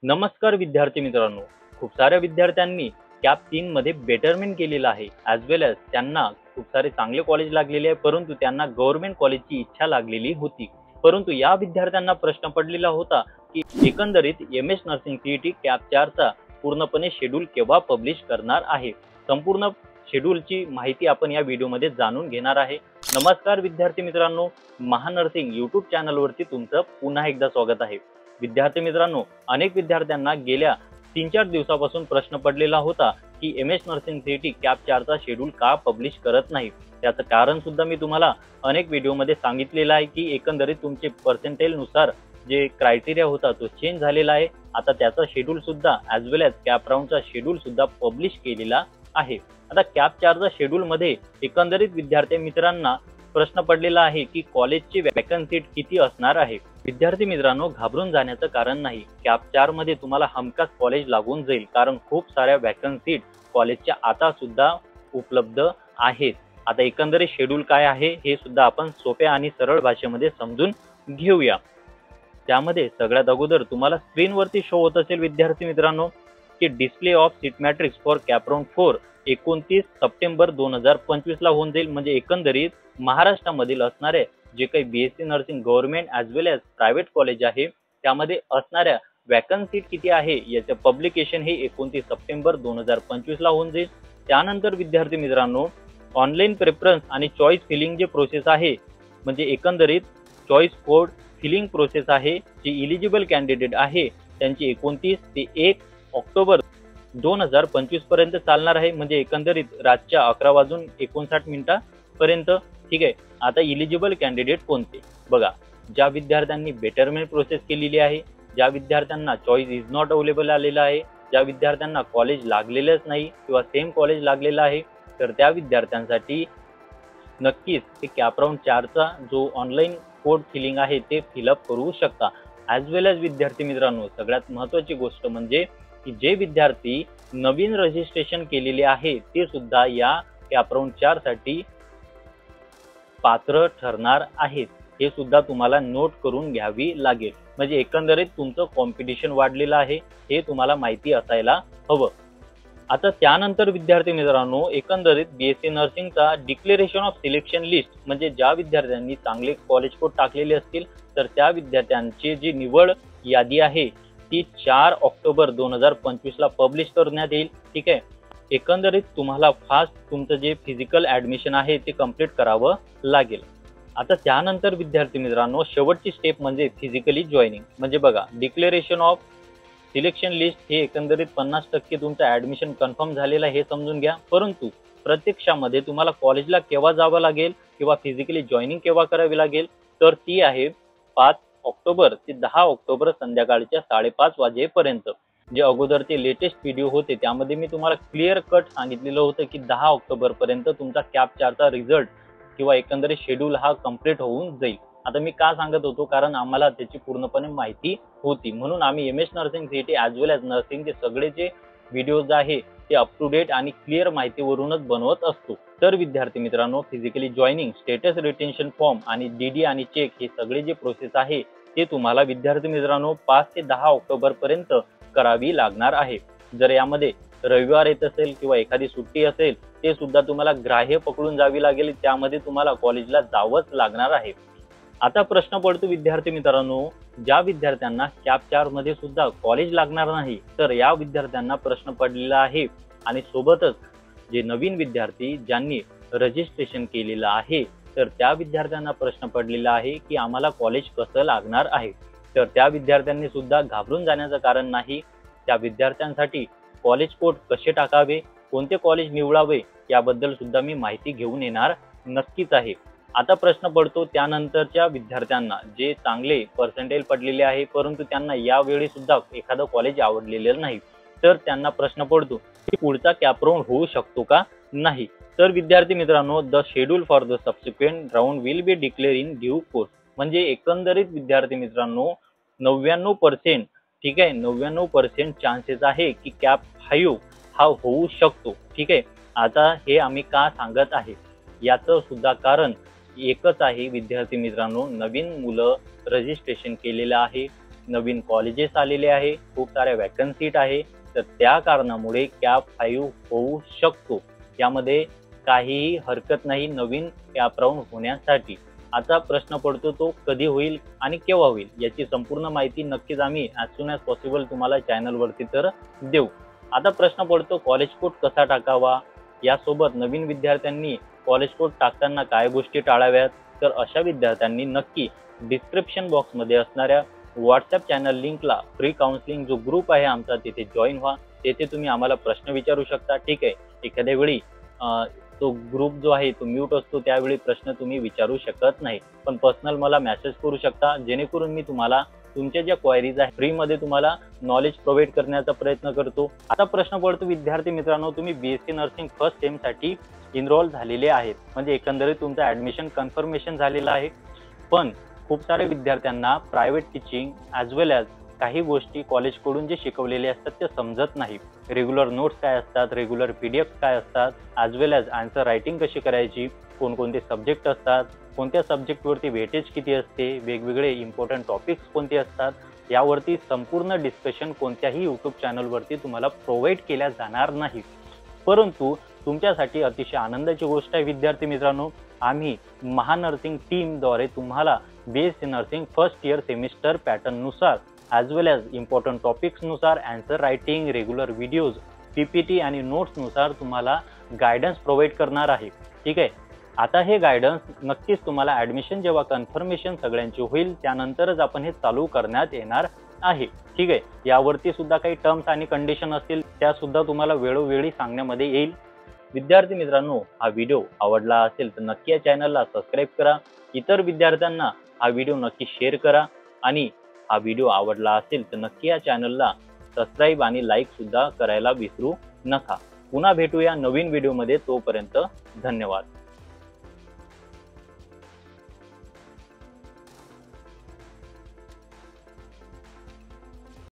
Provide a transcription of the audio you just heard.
नमस्कार विद्यार्थी मित्रांनो. खूप साऱ्या विद्यार्थ्यांनी कॅप 3 मध्ये बेटरमेंट केलेलं आहे. ॲज वेल ॲज त्यांना खूप सारे चांगले कॉलेज लागलेले आहे, परंतु त्यांना गव्हर्नमेंट कॉलेजची इच्छा लागलेली होती. परंतु या विद्यार्थ्यांना प्रश्न पडलेला होता की एकंदरीत M S nursing CET CAP 4 चा पूर्णपणे शेड्यूल केव्हा पब्लिश करणार आहे. संपूर्ण शेड्यूलची माहिती आपण या व्हिडिओमध्ये जाणून घेणार आहे. नमस्कार विद्यार्थी मित्रांनो, महानर्सिंग यूट्यूब चॅनलवरती तुमचं पुन्हा एकदा स्वागत आहे. विद्यार्थी मित्रांनो, अनेक विद्यार्थ्यांना गेल्या 3-4 दिवसापासून प्रश्न पडलेला होता की M S nursing CET CAP 4 चा शेड्यूल का पब्लिश करत नाही. त्याचं कारण सुद्धा मी तुम्हाला अनेक व्हिडिओमध्ये सांगितलेलं आहे की एकंदरीत तुमचे पर्सेंटेल नुसार जे क्रायटेरिया होता तो चेंज झालेला आहे. आता त्याचा शेड्यूल सुद्धा as well as cap राऊंडचा schedule सुद्धा पब्लिश केलेला आहे. आता कॅप 4 चा शेड्यूल मध्ये एकंदरीत विद्यार्थी मित्रांना प्रश्न पडलेला आहे की कॉलेजची वॅकन्सी किती असणार आहे. विद्यार्थी मित्रांनो, घाबरून जाण्याचं कारण नाही. कॅप 4 मध्ये तुम्हाला हमखास कॉलेज लागून जाईल, कारण खूप साऱ्या वॅकन्सी कॉलेजच्या आता सुद्धा उपलब्ध आहेत. आता एकंदरीत शेड्यूल काय आहे हे सुद्धा आपण सोप्या आणि सरळ भाषेमध्ये समजून घेऊया. त्यामध्ये सगळ्यात अगोदर तुम्हाला स्क्रीनवरती शो होत असेल विद्यार्थी मित्रांनो की display of seat matrix for cap round 4 29 September 2025 ला होऊन जाईल. म्हणजे एकंदरीत महाराष्ट्रामधील असणारे जे काही BSc nursing government as well as private college आहे त्यामध्ये असणाऱ्या वॅकन्सी किती आहे याचं पब्लिकेशन हे 29 सप्टेंबर 2025 ला होऊन जाईल. त्यानंतर विद्यार्थी मित्रांनो, ऑनलाईन प्रेफरन्स आणि चॉईस फिलिंग जे प्रोसेस आहे, म्हणजे एकंदरीत चॉईस कोड फिलिंग प्रोसेस आहे, जे इलिजिबल कॅन्डिडेट आहे त्यांची 29 ते 1 ऑक्टोबर 2025 पर्यंत चालणार आहे. म्हणजे एकंदरीत रातच्या 11:59 पर्यंत. ठीक आहे. आता इलिजिबल कॅन्डिडेट कोणते बघा. ज्या विद्यार्थ्यांनी बेटरमेंट प्रोसेस केलेली आहे, ज्या विद्यार्थ्यांना चॉईस इज नॉट अवेलेबल आलेला आहे, ज्या विद्यार्थ्यांना कॉलेज लागलेलंच नाही किंवा सेम कॉलेज लागलेलं आहे, तर त्या विद्यार्थ्यांसाठी नक्कीच ते कॅप राऊंड 4 चा जो ऑनलाईन कोड फिलिंग आहे ते फिलअप करू शकता. ॲज वेल ॲज विद्यार्थी मित्रांनो, सगळ्यात महत्त्वाची गोष्ट म्हणजे की जे विद्यार्थी नवीन रजिस्ट्रेशन केलेले आहे ते सुद्धा या कॅप राऊंड 4 साठी पात्र ठरणार आहेत. हे सुद्धा तुम्हाला नोट करून घ्यावी लागेल. म्हणजे एकंदरीत तुमचं कॉम्पिटिशन वाढलेलं आहे हे तुम्हाला माहिती असायला हवं. आता त्यानंतर विद्यार्थी मित्रांनो, एकंदरीत बीएससी नर्सिंगचा डिक्लेरेशन ऑफ सिलेक्शन लिस्ट, म्हणजे ज्या विद्यार्थ्यांनी चांगले कॉलेज कोड टाकलेले असतील तर त्या विद्यार्थ्यांची जी निवड यादी आहे ती 4 ऑक्टोबर 2025 ला पब्लिश करण्यात येईल. ठीक आहे. एकंदरीत तुम्हाला फास्ट तुमचं जे फिजिकल ॲडमिशन आहे ते कंप्लीट करावं लागेल. आता त्यानंतर विद्यार्थी मित्रांनो, शेवटची स्टेप म्हणजे फिजिकली जॉईनिंग. म्हणजे बघा, डिक्लेरेशन ऑफ सिलेक्शन लिस्ट हे एकंदरीत 50% तुमचं ॲडमिशन कन्फर्म झालेलं आहे हे समजून घ्या. परंतु प्रत्यक्षामध्ये तुम्हाला कॉलेजला केव्हा जावं लागेल किंवा फिजिकली जॉईनिंग केव्हा करावी लागेल, तर ती आहे 5 ऑक्टोबर ते 10 ऑक्टोबर संध्याकाळच्या 5:30 वाजेपर्यंत. जे अगोदरचे लेटेस्ट व्हिडिओ होते त्यामध्ये मी तुम्हाला क्लिअर कट सांगितलेलं होतं की 10 ऑक्टोबर पर्यंत तुमचा कॅप 4 चा रिझल्ट किंवा एकंदरीत शेड्यूल हा कंप्लीट होऊन जाईल. आता मी का सांगत होतो, कारण आम्हाला त्याची पूर्णपणे माहिती होती, म्हणून आम्ही M S nursing CET as well as नर्सिंगचे सगळे जे व्हिडिओज आहे ते अप टू डेट आणि क्लिअर माहितीवरूनच बनवत असतो. तर विद्यार्थी मित्रांनो, physically joining, status retention form आणि डीडी आणि चेक हे सगळे जे प्रोसेस आहे ते तुम्हाला विद्यार्थी मित्रांनो 5 ते 10 ऑक्टोबर पर्यंत करावी लागणार आहे. जर यामध्ये रविवार येत असेल किंवा एखादी सुट्टी असेल ते सुद्धा तुम्हाला ग्राह्य पकडून जावी लागेल. त्यामध्ये तुम्हाला कॉलेजला जावंच लागणार आहे. आता प्रश्न पडतो विद्यार्थी मित्रांनो, ज्या विद्यार्थ्यांना कॅप 4 मध्ये सुद्धा कॉलेज लागणार नाही तर या विद्यार्थ्यांना प्रश्न पडलेला आहे. आणि सोबतच जे नवीन विद्यार्थी ज्यांनी रजिस्ट्रेशन केलेलं आहे तर त्या विद्यार्थ्यांना प्रश्न पडलेला आहे की आम्हाला कॉलेज कसं लागणार आहे. तर त्या विद्यार्थ्यांनी सुद्धा घाबरून जाण्याचं कारण नाही. त्या विद्यार्थ्यांसाठी कॉलेज कोड कसे टाकावे, कोणते कॉलेज निवडावे याबद्दल सुद्धा मी माहिती घेऊन येणार नक्कीच आहे. आता प्रश्न पडतो त्यानंतरच्या विद्यार्थ्यांना जे चांगले पर्सेंटेज पडलेले आहे परंतु त्यांना यावेळी सुद्धा एखादं कॉलेज आवडलेलं नाही, तर त्यांना प्रश्न पडतो की पुढचा कॅप राऊंड होऊ शकतो का नाही. तर विद्यार्थी मित्रांनो, the schedule for the subsequent round will be declare in due course. म्हणजे एकंदरीत विद्यार्थी मित्रांनो 99% ठीक आहे, 99% चान्सेस आहे की कॅप 5 हा होऊ शकतो. ठीक आहे. आता हे आम्ही का सांगत आहे याचं सुद्धा कारण एकच आहे विद्यार्थी मित्रांनो, नवीन मुलं रजिस्ट्रेशन केलेलं आहे नवीन कॉलेजेस आलेले आहे, खूप साऱ्या वॅकन्सीट आहे, तर त्या कारणामुळे कॅप 5 होऊ शकतो. यामध्ये काहीही हरकत नाही नवीन कॅप राऊंड होण्यासाठी. आता प्रश्न पडतो तो कधी होईल आणि केव्हा होईल, याची संपूर्ण माहिती नक्कीच आम्ही ॲज सून ॲज पॉसिबल तुम्हाला चॅनलवरती तर देऊ. आता प्रश्न पडतो कॉलेज कोड कसा टाकावा, यासोबत नवीन विद्यार्थ्यांनी कॉलेज कोड टाकताना काय गोष्टी टाळाव्यात. तर अशा विद्यार्थ्यांनी नक्की डिस्क्रिप्शन बॉक्समध्ये असणाऱ्या व्हॉट्सअप चॅनल लिंकला फ्री काउन्सिलिंग जो ग्रुप आहे आमचा तिथे जॉईन व्हा. तेथे तुम्ही आम्हाला प्रश्न विचारू शकता. ठीक आहे, एखाद्या वेळी तो ग्रुप जो आहे तो म्यूट असतो, त्यावेळी प्रश्न तुम्ही विचारू शकत नाही, पण पर्सनल मला मेसेज करू शकता, जेणेकरून मी तुम्हाला तुमच्या ज्या क्वायरीज आहे फ्रीमध्ये तुम्हाला नॉलेज प्रोव्हाइड करण्याचा प्रयत्न करतो. आता प्रश्न पडतो विद्यार्थी मित्रांनो, तुम्ही बीएससी नर्सिंग फर्स्ट सेमसाठी इनरोल झालेले आहेत, म्हणजे एकंदरीत तुमचं ॲडमिशन कन्फर्मेशन झालेलं आहे, पण खूप साऱ्या विद्यार्थ्यांना private teaching as well as काही गोष्टी कॉलेजकडून जे शिकवलेले असतात ते समजत नाही. रेग्युलर नोट्स काय असतात, रेग्युलर PDF काय असतात, as well as answer writing कशी करायची, कोणकोणते सब्जेक्ट असतात, कोणत्या सब्जेक्टवरती वेटेज किती असते, वेगवेगळे इम्पॉर्टंट टॉपिक्स कोणते असतात, यावरती संपूर्ण डिस्कशन कोणत्याही यूट्यूब चॅनलवरती तुम्हाला प्रोव्हाइड केल्या जाणार नाही. परंतु तुमच्यासाठी अतिशय आनंदाची गोष्ट आहे विद्यार्थी मित्रांनो, आम्ही महानर्सिंग टीमद्वारे तुम्हाला BSc nursing first year semester पॅटर्ननुसार ॲज वेल ॲज इम्पॉर्टंट टॉपिक्सनुसार answer writing, regular videos, PPT आणि नोट्सनुसार तुम्हाला गायडन्स प्रोव्हाइड करणार आहे. ठीक आहे, आता हे गायडन्स नक्कीच तुम्हाला ॲडमिशन जेव्हा कन्फर्मेशन सगळ्यांची होईल त्यानंतरच आपण हे चालू करण्यात येणार आहे. ठीक आहे, यावरती सुद्धा काही टर्म्स आणि कंडिशन असतील त्या सुद्धा तुम्हाला वेळोवेळी सांगण्यामध्ये येईल. विद्यार्थी मित्रांनो, हा व्हिडिओ आवडला असेल तर नक्की या चॅनलला सबस्क्राईब करा, इतर विद्यार्थ्यांना हा व्हिडिओ नक्की शेअर करा आणि हा व्हिडिओ आवडला असेल तर नक्की या चॅनलला सबस्क्राईब आणि लाईक सुद्धा करायला विसरू नका. पुन्हा भेटूया नवीन व्हिडिओमध्ये, तोपर्यंत धन्यवाद.